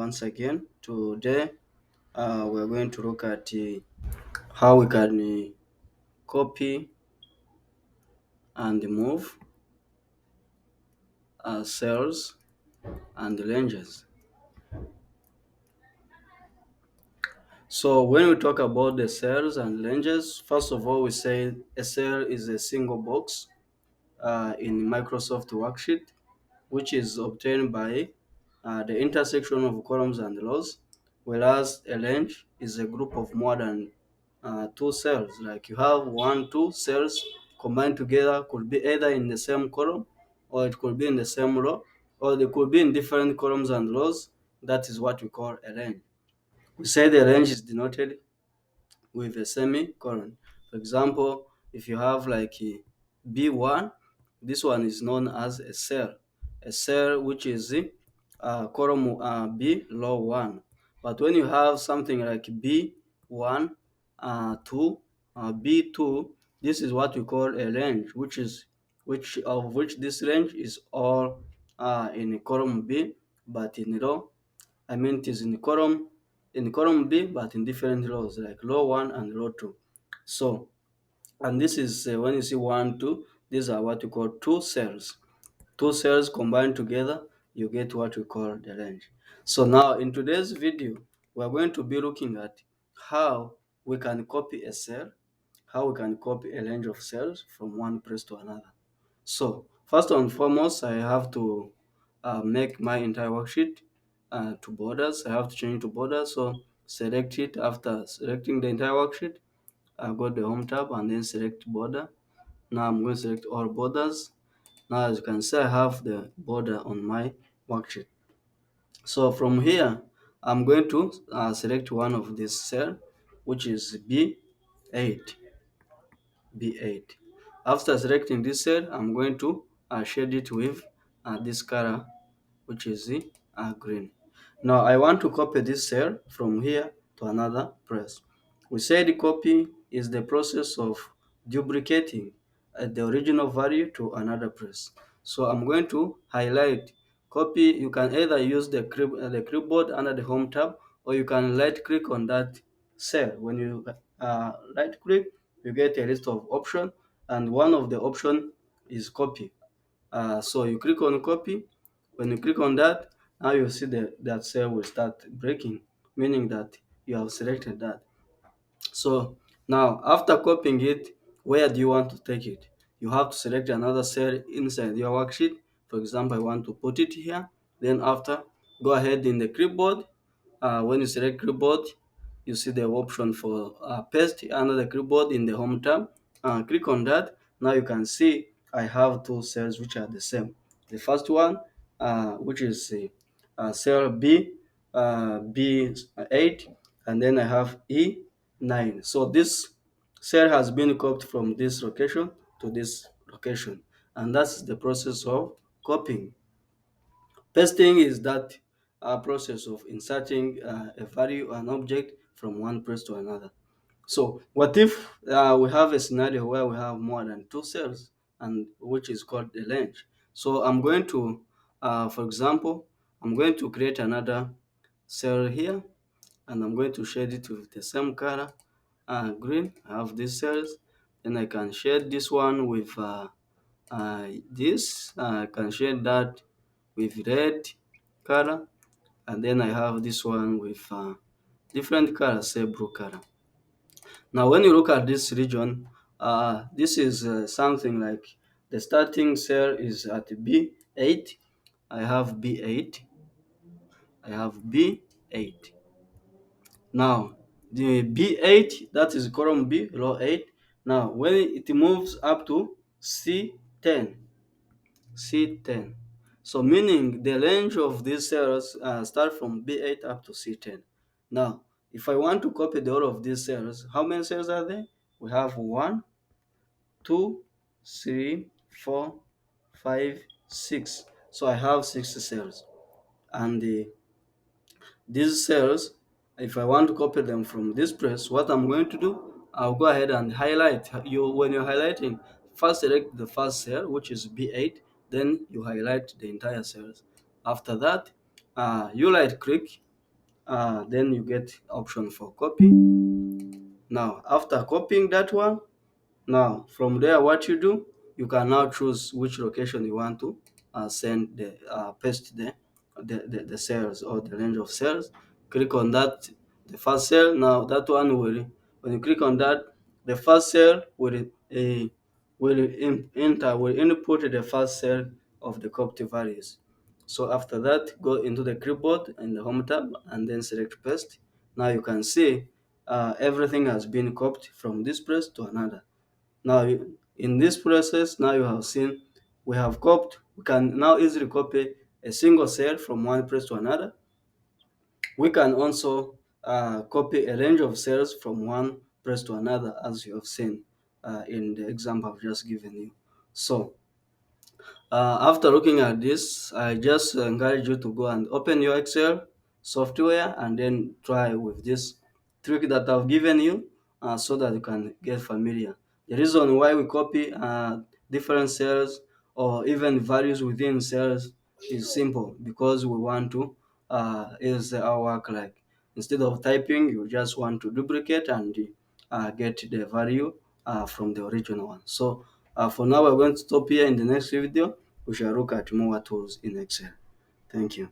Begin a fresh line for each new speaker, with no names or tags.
once again. Today we're going to look at how we can copy and move cells and ranges. So when we talk about the cells and ranges, first of all we say a cell is a single box in Microsoft Worksheet which is obtained by the intersection of columns and rows, whereas a range is a group of more than two cells. Like you have one, two cells combined together, could be either in the same column or it could be in the same row, or they could be in different columns and rows. That is what we call a range. We say the range is denoted with a semicolon. For example, if you have like a B1, this one is known as a cell which is column B row 1. But when you have something like B1, 2, B2, this is what we call a range, which this range is all in column B, but in row I mean, it is in column B, but in different rows, like row one and row two. So, and this is when you see one, two, these are what we call two cells. Two cells combined together, you get what we call the range. So now, in today's video, we are going to be looking at how we can copy a cell, how we can copy a range of cells from one place to another. So first and foremost, I have to make my entire worksheet to borders. I have to change to borders. So select it. After selecting the entire worksheet, I go to the home tab and then select border. Now I'm going to select all borders. Now as you can see, I have the border on my worksheet. So from here, I'm going to select one of this cell, which is B8. B8. After selecting this cell, I'm going to shade it with this color, which is the green. Now I want to copy this cell from here to another place. We said copy is the process of duplicating the original value to another place. So I'm going to highlight copy. You can either use the clipboard under the home tab, or you can right click on that cell. When you right click, you get a list of options, and one of the option is copy. So you click on copy. When you click on that, now you see that cell will start breaking, meaning that you have selected that. So now after copying it, where do you want to take it? You have to select another cell inside your worksheet. For example, I want to put it here. Then after, go ahead in the clipboard. When you select clipboard, you see the option for paste under the clipboard in the home tab. Click on that. Now you can see I have two cells which are the same. The first one, which is cell B8, and then I have E9. So this cell has been copied from this location to this location, and that's the process of copying. Pasting is that process of inserting a value, an object from one place to another. So what if we have a scenario where we have more than two cells, and which is called a range? So I'm going to, for example, I'm going to create another cell here, and I'm going to shade it with the same color, green. I have these cells, then I can shade this one with this. I can shade that with red color, and then I have this one with different color, say blue color. Now, when you look at this region, this is something like the starting cell is at B8. I have B8. I have B8. Now, the B8, that is column B, row 8. Now, when it moves up to C10, C10. So, meaning the range of these cells start from B8 up to C10. Now, if I want to copy the all of these cells, how many cells are there? We have 1, 2, 3, 4, 5, 6. So I have 6 cells. And these cells, if I want to copy them from this place, what I'm going to do, I'll go ahead and highlight. When you're highlighting, first select the first cell, which is B8, then you highlight the entire cells. After that, you right click then you get option for copy. Now after copying that one, now from there what you do, you can now choose which location you want to send the paste the cells or the range of cells. Click on that, the first cell. Now that one will, when you click on that, the first cell will input the first cell of the copied values. So after that, go into the clipboard and the home tab and then select paste. Now you can see everything has been copied from this place to another. Now, in this process, now you have seen we have copied. We can now easily copy a single cell from one place to another. We can also copy a range of cells from one place to another, as you have seen in the example I've just given you. So, after looking at this, I just encourage you to go and open your Excel software and then try with this trick that I've given you so that you can get familiar. The reason why we copy different cells or even values within cells is simple because we want to is our work like instead of typing, you just want to duplicate and get the value from the original one. So for now, we're going to stop here. In the next video, we shall look at more tools in Excel. Thank you.